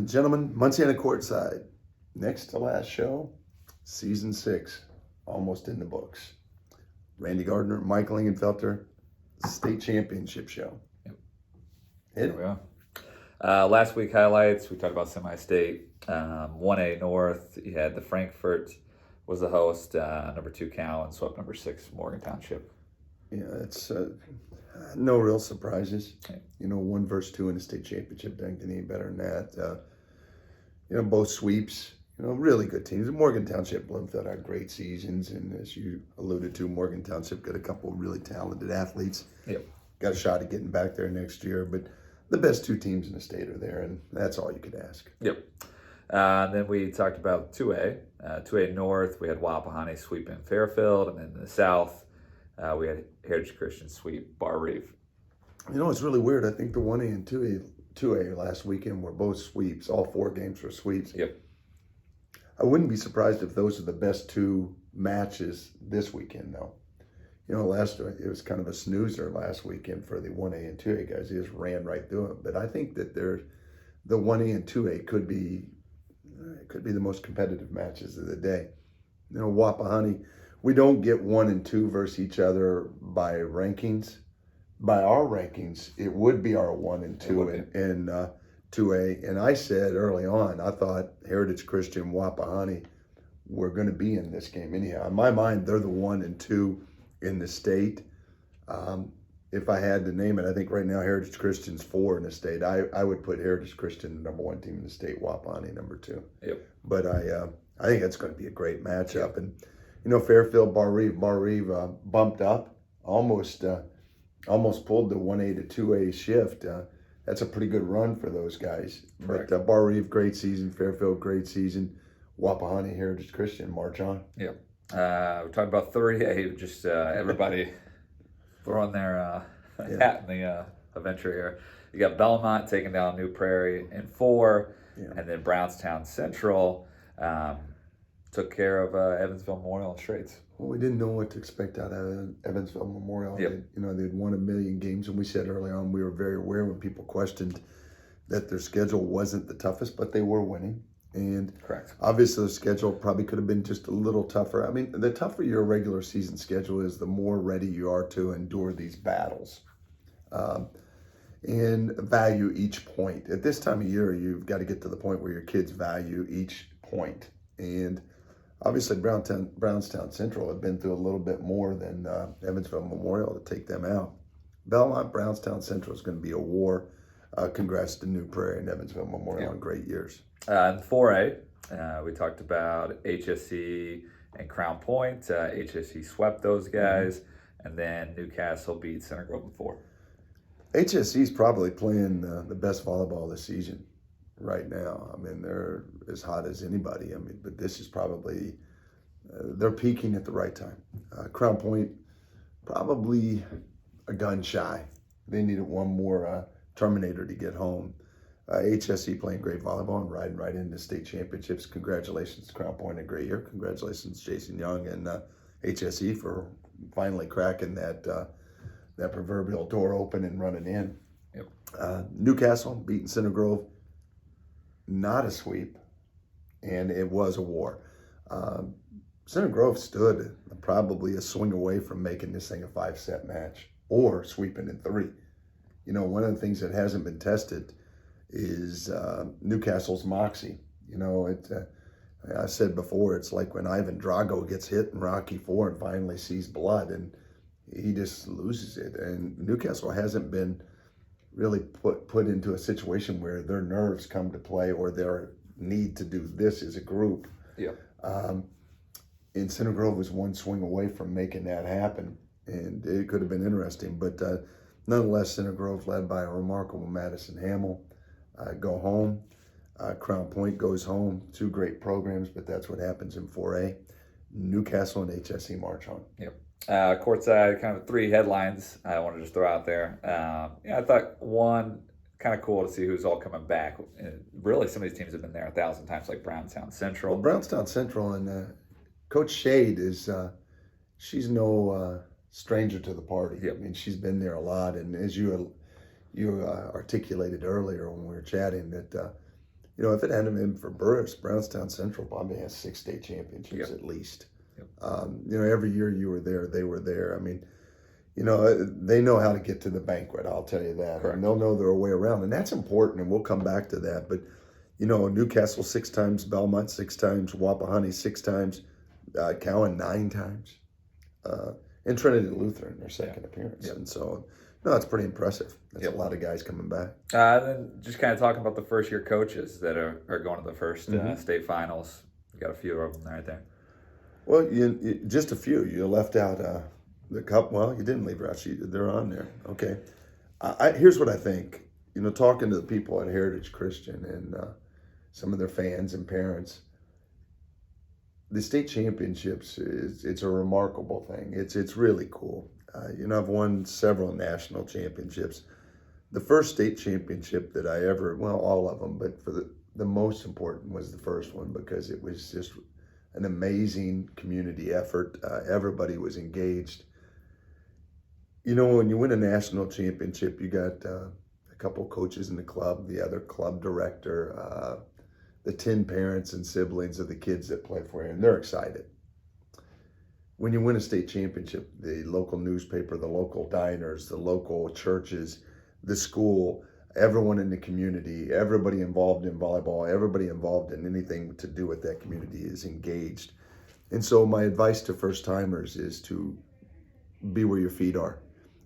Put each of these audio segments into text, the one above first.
and gentlemen, Munciana Courtside. Next to last show, season 6, almost in the books. Randy Gardner, Mike Lingenfelter, state championship show. Yep. Hit There we go. Last week highlights, we talked about semi-state. 1A North, you had the Frankfurt was the host, number 2 Cowan swept number 6 Morgan Township. Yeah, it's no real surprises. Okay. 1 versus 2 in the state championship doesn't get any better than that. Both sweeps. Really good teams. Morgan Township, Bloomfield had great seasons, and as you alluded to, Morgan Township got a couple of really talented athletes. Yep. Got a shot at getting back there next year, but the best 2 teams in the state are there, and that's all you could ask. Yep. Then we talked about 2A. 2A North, we had Wapahani sweeping Fairfield, and then in the South, we had Heritage Christian sweep Bar Reeve. It's really weird. I think the 1A and 2A last weekend were both sweeps. All 4 games were sweeps. Yep. I wouldn't be surprised if those are the best 2 matches this weekend, though. It was kind of a snoozer last weekend for the 1A and 2A guys. They just ran right through it. But I think that the 1A and 2A could be the most competitive matches of the day. Wapahani, we don't get 1 and 2 versus each other by rankings. By our rankings, it would be our 1 and 2 in 2A. And I said early on, I thought Heritage Christian, Wapahani were going to be in this game anyhow. In my mind, they're the 1 and 2 in the state. If I had to name it, I think right now Heritage Christian's 4 in the state. I would put Heritage Christian the number 1 team in the state, Wapahani number 2. Yep. But I think it's going to be a great matchup. And Fairfield, Bar Reeve bumped up, almost pulled the 1A to 2A shift. That's a pretty good run for those guys. Correct. But Bar Reeve, great season. Fairfield, great season. Wapahani, Heritage Christian, march on. Yep. We're talking about 3A, just everybody throwing their hat in the adventure here. You got Belmont taking down New Prairie in 4, and then Brownstown Central took care of Evansville Memorial and Straits. Well, we didn't know what to expect out of Evansville Memorial. Yep. They'd won 1,000,000 games, and we said early on we were very aware when people questioned that their schedule wasn't the toughest, but they were winning. And correct. Obviously, the schedule probably could have been just a little tougher. I mean, the tougher your regular season schedule is, the more ready you are to endure these battles and value each point. At this time of year, you've got to get to the point where your kids value each point. And obviously, Brownstown Central had been through a little bit more than Evansville Memorial to take them out. Belmont, Brownstown Central is going to be a war. Congrats to New Prairie and Evansville Memorial on great years. In 4A, we talked about HSE and Crown Point. HSE swept those guys, and then Newcastle beat Center Grove in 4. HSE is probably playing the best volleyball this season right now. I mean, they're as hot as anybody. But this is probably, they're peaking at the right time. Crown Point, probably a gun shy. They needed one more Terminator to get home. HSE playing great volleyball and riding right into state championships. Congratulations, Crown Point, a great year. Congratulations, Jason Young and HSE for finally cracking that proverbial door open and running in. Yep. Newcastle beating Center Grove, not a sweep, and it was a war. Center Grove stood probably a swing away from making this thing a 5-set match or sweeping in 3. One of the things that hasn't been tested is Newcastle's moxie. I said before, it's like when Ivan Drago gets hit in Rocky IV and finally sees blood, and he just loses it. And Newcastle hasn't been really put into a situation where their nerves come to play or their need to do this as a group. Yeah. And Center Grove was one swing away from making that happen, and it could have been interesting. But nonetheless, Center Grove, led by a remarkable Madison Hamill, go home. Crown Point goes home. 2 great programs, but that's what happens in 4A. Newcastle and HSE march on. Yep. Courtside, kind of 3 headlines I want to just throw out there. I thought one, kind of cool to see who's all coming back. And really, some of these teams have been there 1,000 times, like Brownstown Central. Well, Brownstown Central and Coach Shade she's no stranger to the party. Yep. I mean, she's been there a lot, and as you articulated earlier when we were chatting, that if it hadn't been for Burris, Brownstown Central probably has 6 state championships at least. Every year you were there, they were there. I mean, they know how to get to the banquet, I'll tell you that. Correct. And they'll know their way around. And that's important, and we'll come back to that. But, Newcastle 6 times, Belmont 6 times, Wapahoney 6 times, Cowan 9 times, and Trinity Lutheran their second appearance. And so, no, it's pretty impressive. That's a lot of guys coming back. Then just kind of talking about the first-year coaches that are going to the first state finals. You got a few of them right there. Well, you just a few. You left out the cup. Well, you didn't leave out. They're on there. Okay. Here's what I think. Talking to the people at Heritage Christian and some of their fans and parents, the state championships it's a remarkable thing. It's really cool. I've won several national championships. The first state championship that I ever, well, all of them, but for the most important was the first one because it was just an amazing community effort. Everybody was engaged. When you win a national championship, you got a couple coaches in the club, the other club director, the 10 parents and siblings of the kids that play for you, and they're excited. When you win a state championship, the local newspaper, the local diners, the local churches, the school, everyone in the community, everybody involved in volleyball, everybody involved in anything to do with that community is engaged. And so my advice to first-timers is to be where your feet are.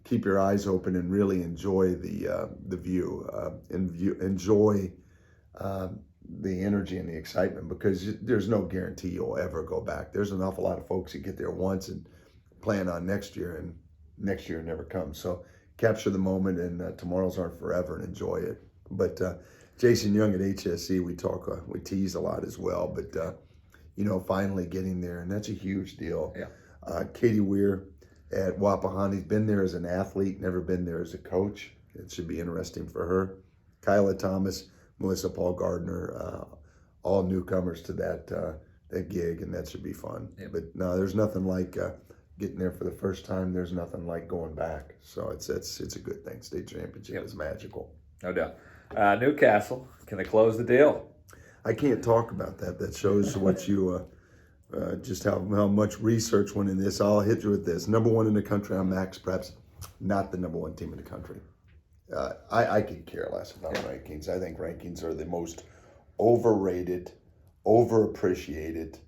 Keep your eyes open and really enjoy the view. Enjoy the energy and the excitement, because there's no guarantee you'll ever go back. There's an awful lot of folks that get there once and plan on next year, and next year never comes. So capture the moment, and tomorrows aren't forever, and enjoy it. But Jason Young at HSC, we tease a lot as well, but finally getting there, and that's a huge deal. Katie Weir at Wapahoney's been there as an athlete, never been there as a coach. It should be interesting for her. Kyla Thomas, Melissa Paul Gardner, all newcomers to that gig, and that should be fun. But no, there's nothing like getting there for the first time. There's nothing like going back. So it's a good thing. State championship is magical. No doubt. Newcastle, can they close the deal? I can't talk about that. That shows what you just how much research went in this. I'll hit you with this. Number 1 in the country on Max Preps, not the number 1 team in the country. I could care less about rankings. I think rankings are the most overrated, overappreciated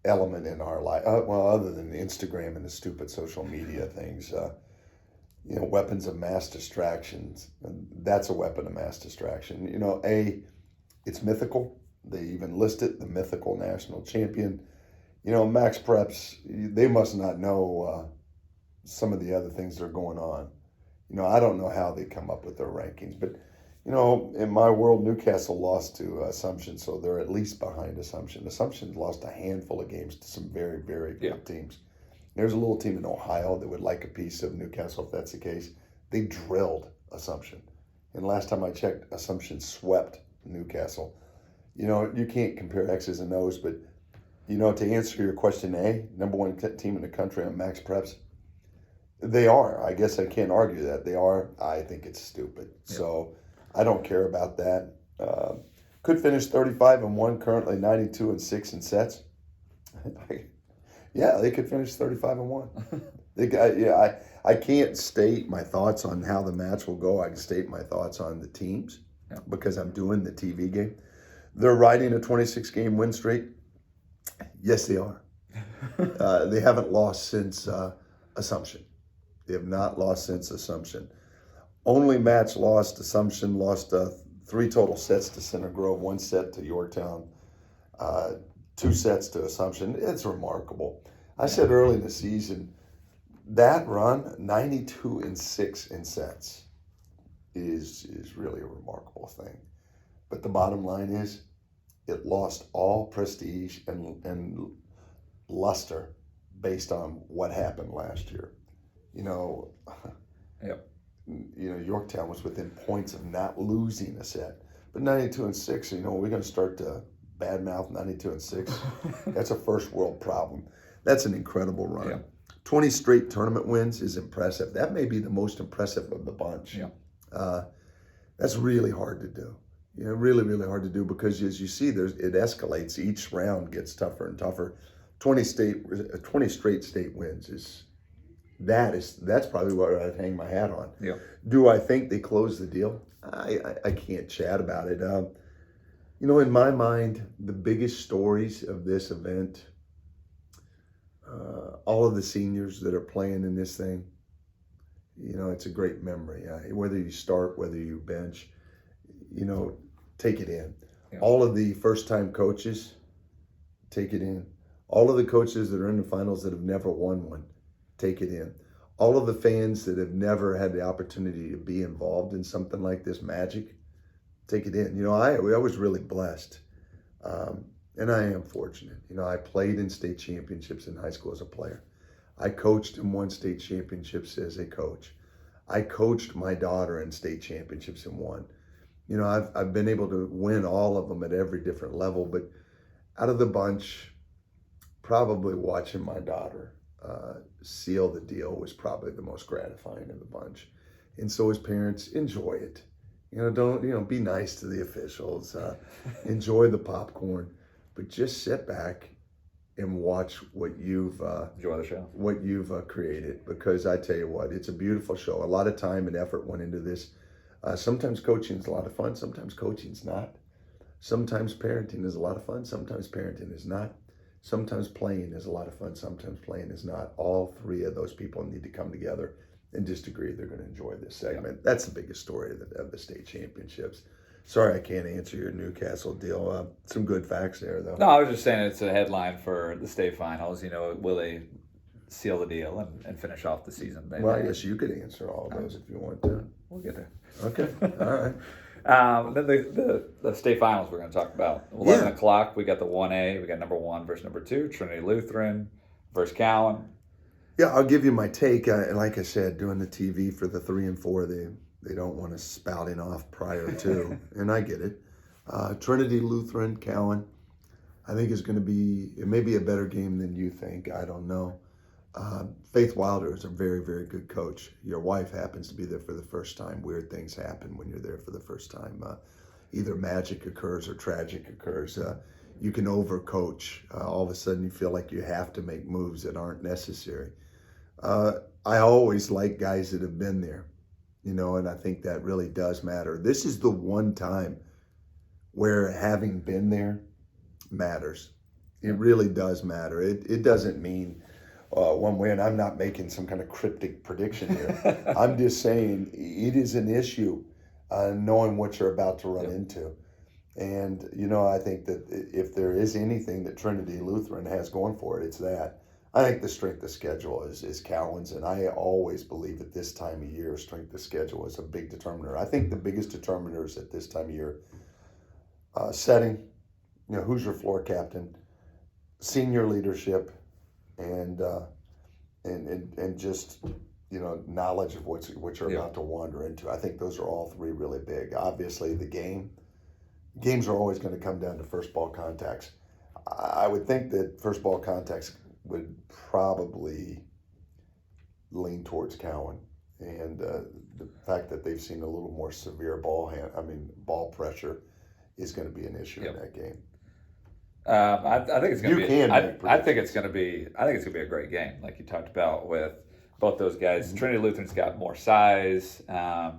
element in our life. Other than the Instagram and the stupid social media things, weapons of mass distractions. That's a weapon of mass distraction. It's mythical. They even list it, the mythical national champion. Max Preps, they must not know some of the other things that are going on. I don't know how they come up with their rankings, but, in my world, Newcastle lost to Assumption, so they're at least behind Assumption. Assumption lost a handful of games to some very, very good teams. There's a little team in Ohio that would like a piece of Newcastle if that's the case. They drilled Assumption. And last time I checked, Assumption swept Newcastle. You can't compare X's and O's, but, to answer your question, number 1 team in the country on Max Preps, they are. I guess I can't argue that. They are. I think it's stupid. So I don't care about that. Could finish 35-1, currently 92-6 in sets. They could finish 35-1. I can't state my thoughts on how the match will go. I can state my thoughts on the teams because I'm doing the TV game. They're riding a 26-game win streak. Yes, they are. They haven't lost since Assumption. They have not lost since Assumption. Only match lost, Assumption lost 3 total sets to Center Grove, 1 set to Yorktown, 2 sets to Assumption. It's remarkable. I said early in the season, that run, 92-6 in sets, is really a remarkable thing. But the bottom line is, it lost all prestige and luster based on what happened last year. Yorktown was within points of not losing a set. But 92-6, we're going to start to badmouth 92-6. That's a first world problem. That's an incredible run. 20 straight tournament wins is impressive. That may be the most impressive of the bunch. That's really hard to do. Really, really hard to do because as you see, it escalates. Each round gets tougher and tougher. 20 straight state wins that's probably what I'd hang my hat on. Yeah. Do I think they closed the deal? I can't chat about it. In my mind, the biggest stories of this event, all of the seniors that are playing in this thing, it's a great memory. Whether you start, whether you bench, take it in. Yeah. All of the first-time coaches, take it in. All of the coaches that are in the finals that have never won one, take it in. All of the fans that have never had the opportunity to be involved in something like this magic, take it in. I was really blessed, and I am fortunate. I played in state championships in high school as a player. I coached and won state championships as a coach. I coached my daughter in state championships and won. I've been able to win all of them at every different level, but out of the bunch, probably watching my daughter seal the deal was probably the most gratifying of the bunch. And so as parents, enjoy it. Don't, be nice to the officials, enjoy the popcorn, but just sit back and watch what you've enjoy the show, what you've created, because I tell you what, it's a beautiful show. A lot of time and effort went into this. Sometimes coaching is a lot of fun. Sometimes coaching's not. Sometimes parenting is a lot of fun. Sometimes parenting is not. Sometimes playing is a lot of fun. Sometimes playing is not. All three of those people need to come together and just agree they're going to enjoy this segment. Yeah. That's the biggest story of the state championships. Sorry, I can't answer your Newcastle deal. Some good facts there, though. No, I was just saying it's a headline for the state finals. Will they seal the deal and finish off the season? I guess you could answer all of those if you want to. We'll get there. Okay, all right. Then the state finals we're going to talk about. 11 o'clock, we got the 1A. We got number 1 versus number 2, Trinity Lutheran versus Cowan. Yeah, I'll give you my take. Like I said, doing the TV for the 3 and 4, they don't want us spouting off prior to, and I get it. Trinity Lutheran, Cowan, I think is going to be, it may be a better game than you think. I don't know. Faith Wilder is a very, very good coach. Your wife happens to be there for the first time. Weird things happen when you're there for the first time. Either magic occurs or tragic occurs. You can overcoach. All of a sudden you feel like you have to make moves that aren't necessary. I always like guys that have been there, and I think that really does matter. This is the one time where having been there matters. It really does matter. It doesn't mean one way, and I'm not making some kind of cryptic prediction here. I'm just saying it is an issue, knowing what you're about to run into. And, I think that if there is anything that Trinity Lutheran has going for it, it's that. I think the strength of schedule is Cowan's, and I always believe at this time of year, strength of schedule is a big determiner. I think the biggest determiners at this time of year, setting, who's your floor captain, senior leadership, and just knowledge of what you're about to wander into. I think those are all three really big. Obviously, the games are always going to come down to first ball contacts. I would think that first ball contacts would probably lean towards Cowan, and the fact that they've seen a little more severe ball pressure is going to be an issue in that game. I think it's going to be. I think it's going to be. I think it's going to be a great game, like you talked about with both those guys. Mm-hmm. Trinity Lutheran's got more size,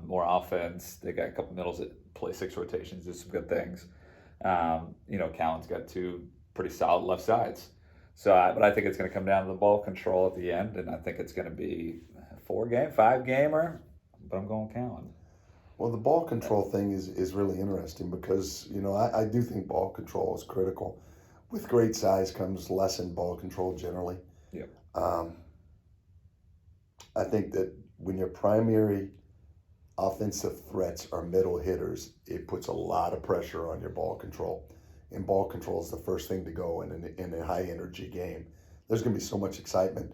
more offense. They got a couple middles that play 6 rotations. Do some good things. Cowan's got 2 pretty solid left sides. So, but I think it's going to come down to the ball control at the end, and I think it's going to be a 4-game, 5-gamer. But I'm going Cowan. Well, the ball control thing is really interesting because I do think ball control is critical. With great size comes lessened ball control generally. Yep. I think that when your primary offensive threats are middle hitters, it puts a lot of pressure on your ball control. And ball control is the first thing to go in a high energy game. There's going to be so much excitement.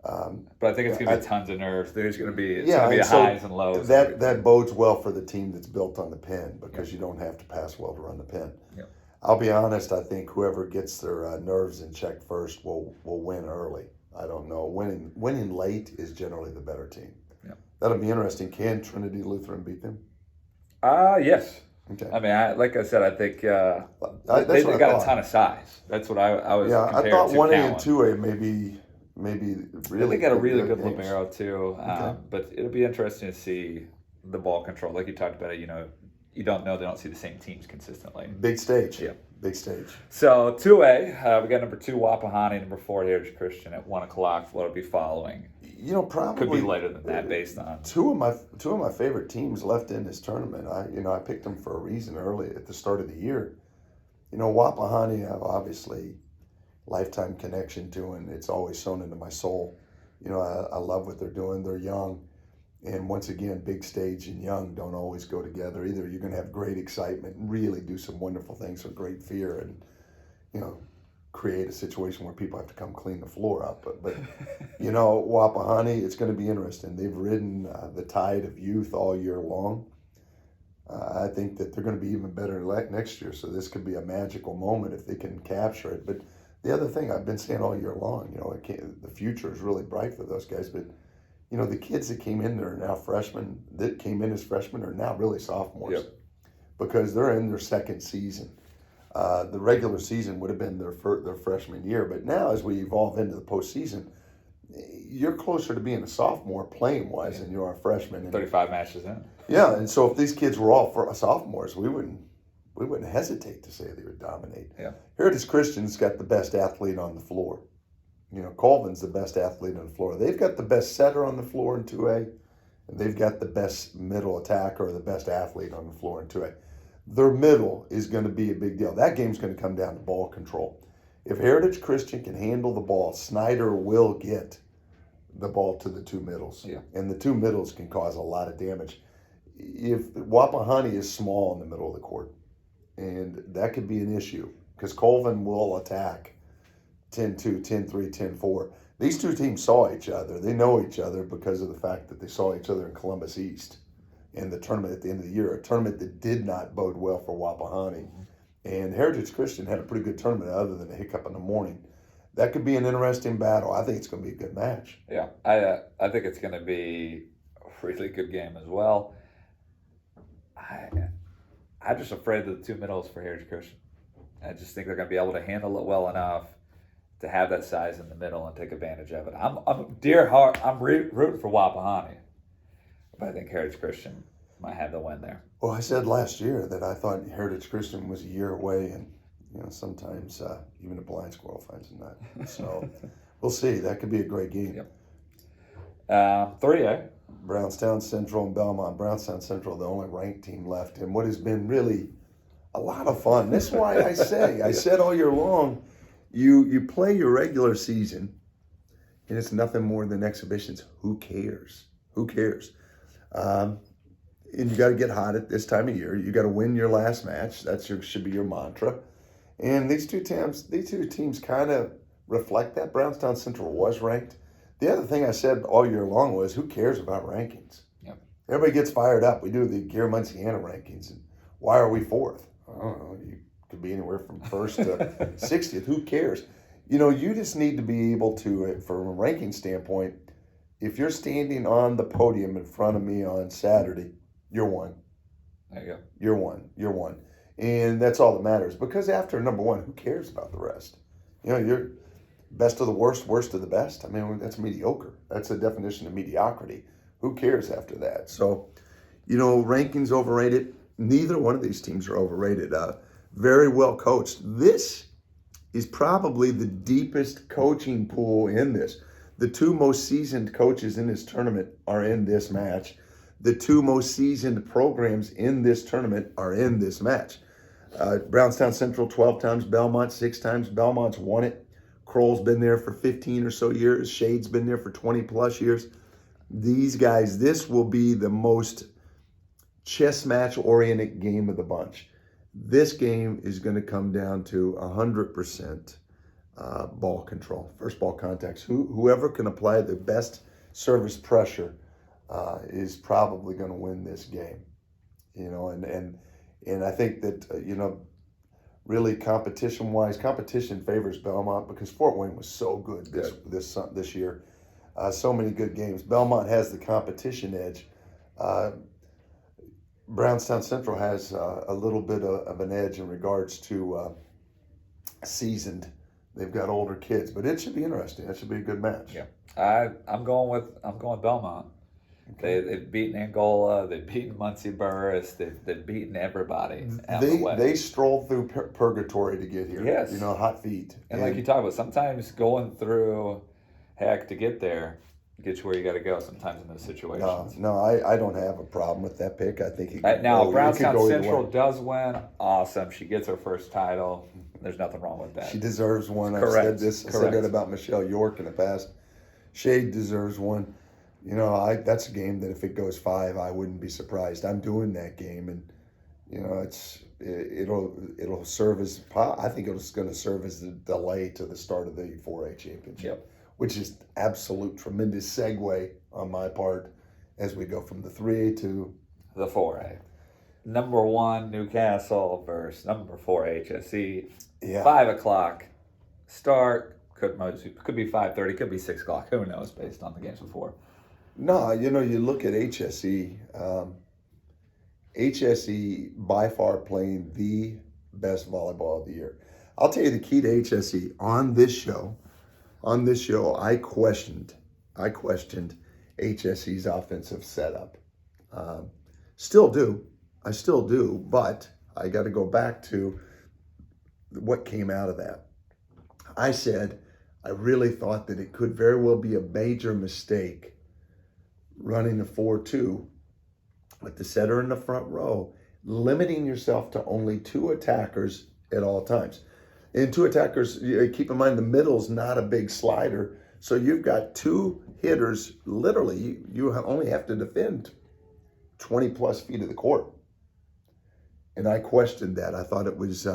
But I think it's going to be tons of nerves. There's going to be highs and lows. That bodes well for the team that's built on the pin because you don't have to pass well to run the pin. Yep. I'll be honest. I think whoever gets their nerves in check first will win early. I don't know. Winning late is generally the better team. Yep. That'll be interesting. Can Trinity Lutheran beat them? Yes. Okay. I mean, like I said, I think That's they what I got thought. a ton of size. That's what I was Yeah, I comparing thought to 1A and Cowan. 2A maybe They really got a could be really good good games. libero too, Okay. but it'll be interesting to see the ball control. Like you talked about it, you don't know they don't see the same teams consistently. Big stage. Yeah. Big stage. So 2A, we got number 2 Wapahani, number 4 Heritage Christian at 1:00. What'll be following? Probably Could be later than that, based on two of my favorite teams left in this tournament. I picked them for a reason early at the start of the year. Wapahani, I've obviously lifetime connection to, and it's always sewn into my soul. I love what they're doing. They're young, and once again, big stage and young don't always go together either. You're going to have great excitement and really do some wonderful things with great fear, and create a situation where people have to come clean the floor up. But Wapahani, it's going to be interesting. They've ridden the tide of youth all year long. I think that they're going to be even better next year. So this could be a magical moment if they can capture it. But the other thing I've been saying all year long, the future is really bright for those guys. But the kids that came in there are now freshmen. That came in as freshmen are now really sophomores, Yep. because they're in their second season. The regular season would have been their freshman year, but now as we evolve into the postseason, you're closer to being a sophomore playing wise than you are a freshman. And, 35 matches in. yeah, and so if these kids were all sophomores, we wouldn't hesitate to say they would dominate. Yeah. Heritage Christian's got the best athlete on the floor. Colvin's the best athlete on the floor. They've got the best setter on the floor in 2A, and they've got the best middle attacker or the best athlete on the floor in 2A. Their middle is going to be a big deal. That game's going to come down to ball control. If Heritage Christian can handle the ball, Snyder will get the ball to the two middles. Yeah. And the two middles can cause a lot of damage. If Wapahani is small in the middle of the court, and that could be an issue because Colvin will attack 10-2, 10-3, 10-4. These two teams saw each other. They know each other because of the fact that they saw each other in Columbus East in the tournament at the end of the year, a tournament that did not bode well for Wapahani. And Heritage Christian had a pretty good tournament other than a hiccup in the morning. That could be an interesting battle. I think it's going to be a good match. Yeah, I think it's going to be a really good game as well. I'm just afraid of the two middles for Heritage Christian. I just think they're going to be able to handle it well enough to have that size in the middle and take advantage of it. I'm dear heart. I'm rooting for Wapahani, but I think Heritage Christian might have the win there. Well, I said last year that I thought Heritage Christian was a year away, and sometimes even a blind squirrel finds a nut. So we'll see. That could be a great game. Yep. 3A. Brownstown Central and Belmont. Brownstown Central, the only ranked team left, and what has been really a lot of fun. This is why I said all year long, you play your regular season, and it's nothing more than exhibitions. Who cares? Who cares? And you got to get hot at this time of year. You got to win your last match. That should be your mantra. And these two teams kind of reflect that. Brownstown Central was ranked. The other thing I said all year long was, who cares about rankings? Yep. Everybody gets fired up. We do the Gear Munciana rankings, and why are we fourth? I don't know. You could be anywhere from first to 60th. Who cares? You just need to be able to, from a ranking standpoint, if you're standing on the podium in front of me on Saturday, you're one. There you go. You're one. You're one. And that's all that matters. Because after number one, who cares about the rest? You're best of the worst, worst of the best. I mean, that's mediocre. That's the definition of mediocrity. Who cares after that? So, rankings overrated. Neither one of these teams are overrated. Very well coached. This is probably the deepest coaching pool in this. The two most seasoned coaches in this tournament are in this match. The two most seasoned programs in this tournament are in this match. Brownstown Central 12 times, Belmont 6 times. Belmont's won it. Kroll's been there for 15 or so years. Shade's been there for 20 plus years. These guys, this will be the most chess match oriented game of the bunch. This game is going to come down to 100% ball control, first ball contacts. Whoever can apply the best service pressure is probably going to win this game. And I think that really competition-wise, competition favors Belmont because Fort Wayne was so good this year. So many good games. Belmont has the competition edge. Brownstown Central has a little bit of an edge in regards to seasoned. They've got older kids, but it should be interesting. It should be a good match. Yeah, I'm going with Belmont. They've beaten Angola. They've beaten Muncie Burris. They've beaten everybody out of the way. They strolled through purgatory to get here. Yes. Hot feet. And like you talk about, sometimes going through heck to get there gets you where you got to go. Sometimes in those situations. No, I don't have a problem with that pick. I think Now Brownstown Central does win. Awesome. She gets her first title. There's nothing wrong with that. She deserves one. Correct. I've said this. I said that about Michelle York in the past. Shade deserves one. That's a game that if it goes 5, I wouldn't be surprised. I'm doing that game, and it'll serve as, I think it's going to serve as the delay to the start of the 4A championship, Yep. which is absolute tremendous segue on my part as we go from the 3A to the 4A. Number 1 Newcastle versus number 4 HSE. Yeah. 5 o'clock start. Could be 5:30. Could be 6 o'clock. Who knows? Based on the games before. No, you look at HSE. HSE by far playing the best volleyball of the year. I'll tell you the key to HSE on this show. I questioned HSE's offensive setup. Still do, but I got to go back to what came out of that. I said I really thought that it could very well be a major mistake running a 4-2 with the setter in the front row, limiting yourself to only 2 attackers at all times. And 2 attackers, keep in mind the middle's not a big slider, so you've got 2 hitters, literally, you only have to defend 20 plus feet of the court. And I questioned that. I thought it was,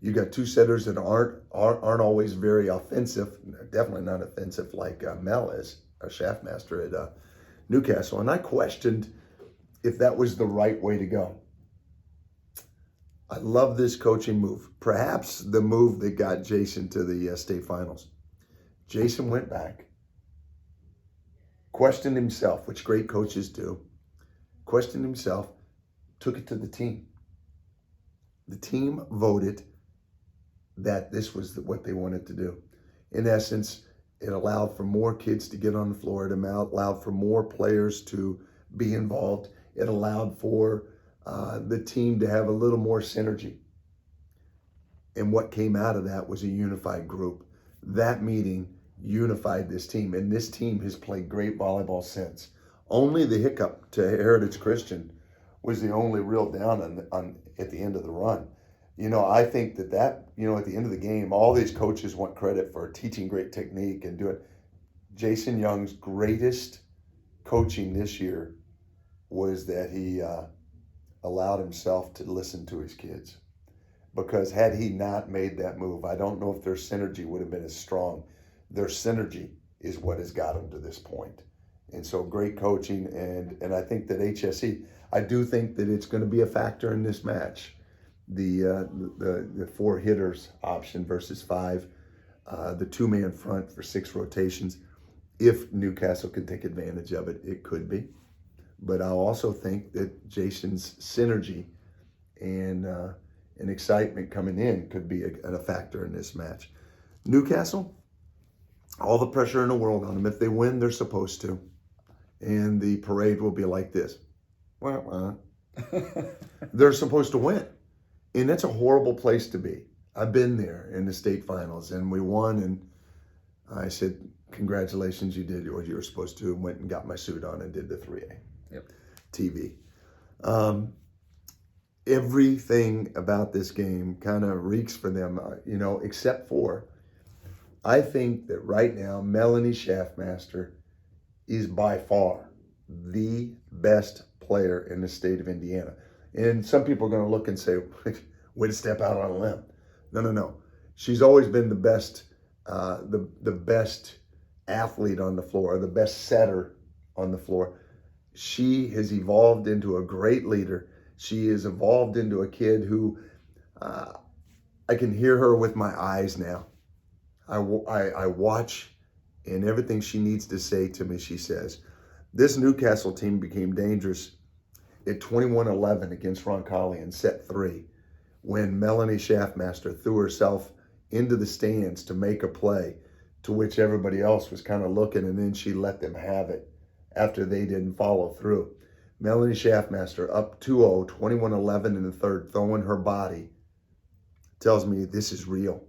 you got 2 setters that aren't always very offensive, definitely not offensive like Mel is, a shaftmaster at Newcastle. And I questioned if that was the right way to go. I love this coaching move. Perhaps the move that got Jason to the state finals. Jason went back, questioned himself, which great coaches do, questioned himself, took it to the team. The team voted that this was what they wanted to do. In essence, it allowed for more kids to get on the floor. It allowed for more players to be involved. It allowed for the team to have a little more synergy. And what came out of that was a unified group. That meeting unified this team, and this team has played great volleyball since. Only the hiccup to Heritage Christian was the only real down on at the end of the run. I think that at the end of the game, all these coaches want credit for teaching great technique and doing. Jason Young's greatest coaching this year was that he allowed himself to listen to his kids. Because had he not made that move, I don't know if their synergy would have been as strong. Their synergy is what has got them to this point. And so great coaching, and I think that HSE, I do think that it's going to be a factor in this match. The 4 hitters option versus 5, the 2-man front for 6 rotations. If Newcastle can take advantage of it, it could be. But I also think that Jason's synergy and excitement coming in could be a factor in this match. Newcastle, all the pressure in the world on them. If they win, they're supposed to. And the parade will be like this. They're supposed to win. And that's a horrible place to be. I've been there in the state finals, and we won, and I said, congratulations, you did what you were supposed to, and went and got my suit on and did the 3A TV. Everything about this game kind of reeks for them, except for, I think that right now, Melanie Shaftmaster is by far the best player in the state of Indiana. And some people are going to look and say, way to step out on a limb. No. She's always been the best, the best athlete on the floor, the best setter on the floor. She has evolved into a great leader. She has evolved into a kid who I can hear her with my eyes now. I watch, and everything she needs to say to me, she says. This Newcastle team became dangerous. at 21-11 against Roncalli in set 3 when Melanie Schaffmaster threw herself into the stands to make a play to which everybody else was kind of looking, and then she let them have it after they didn't follow through. Melanie Schaffmaster up 2-0, 21-11 in the third, throwing her body, tells me this is real.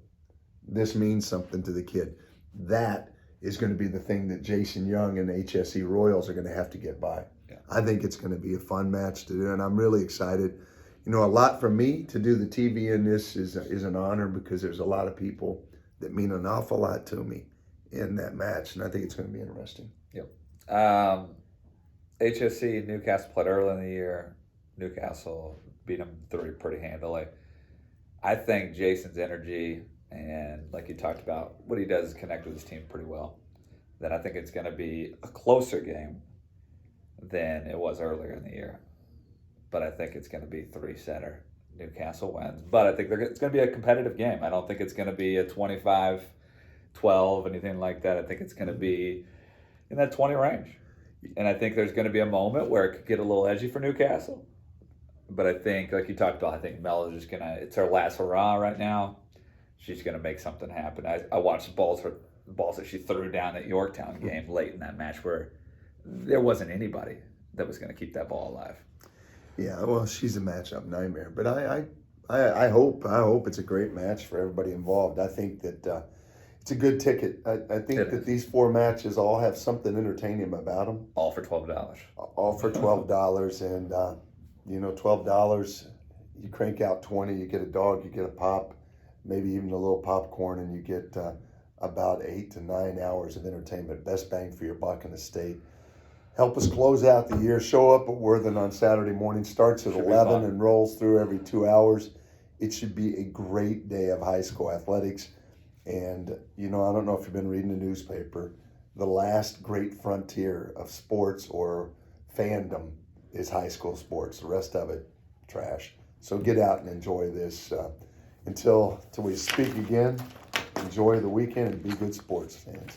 This means something to the kid. That is going to be the thing that Jason Young and the HSE Royals are going to have to get by. Yeah. I think it's going to be a fun match to do, and I'm really excited. You know, a lot for me to do the TV in this is an honor because there's a lot of people that mean an awful lot to me in that match, and I think it's going to be interesting. Yep. HSC, Newcastle played early in the year. Newcastle beat them 3 pretty handily. I think Jason's energy and, like you talked about, what he does is connect with his team pretty well. Then I think it's going to be a closer game than it was earlier in the year. But I think it's going to be 3-setter. Newcastle wins. But I think it's going to be a competitive game. I don't think it's going to be a 25-12, anything like that. I think it's going to be in that 20 range. And I think there's going to be a moment where it could get a little edgy for Newcastle. But I think, like you talked about, I think Mel is just going to, it's her last hurrah right now. She's going to make something happen. I watched the balls that she threw down at Yorktown game late in that match where there wasn't anybody that was going to keep that ball alive. Yeah, well, she's a matchup nightmare. But I hope it's a great match for everybody involved. I think that it's a good ticket. I think that these 4 matches all have something entertaining about them. All for $12. All for $12, and $12. You crank out 20, you get a dog, you get a pop, maybe even a little popcorn, and you get about 8 to 9 hours of entertainment. Best bang for your buck in the state. Help us close out the year. Show up at Worthen on Saturday morning. Starts at 11 and rolls through every 2 hours. It should be a great day of high school athletics. And, I don't know if you've been reading the newspaper. The last great frontier of sports or fandom is high school sports. The rest of it, trash. So get out and enjoy this. Until we speak again, enjoy the weekend and be good sports fans.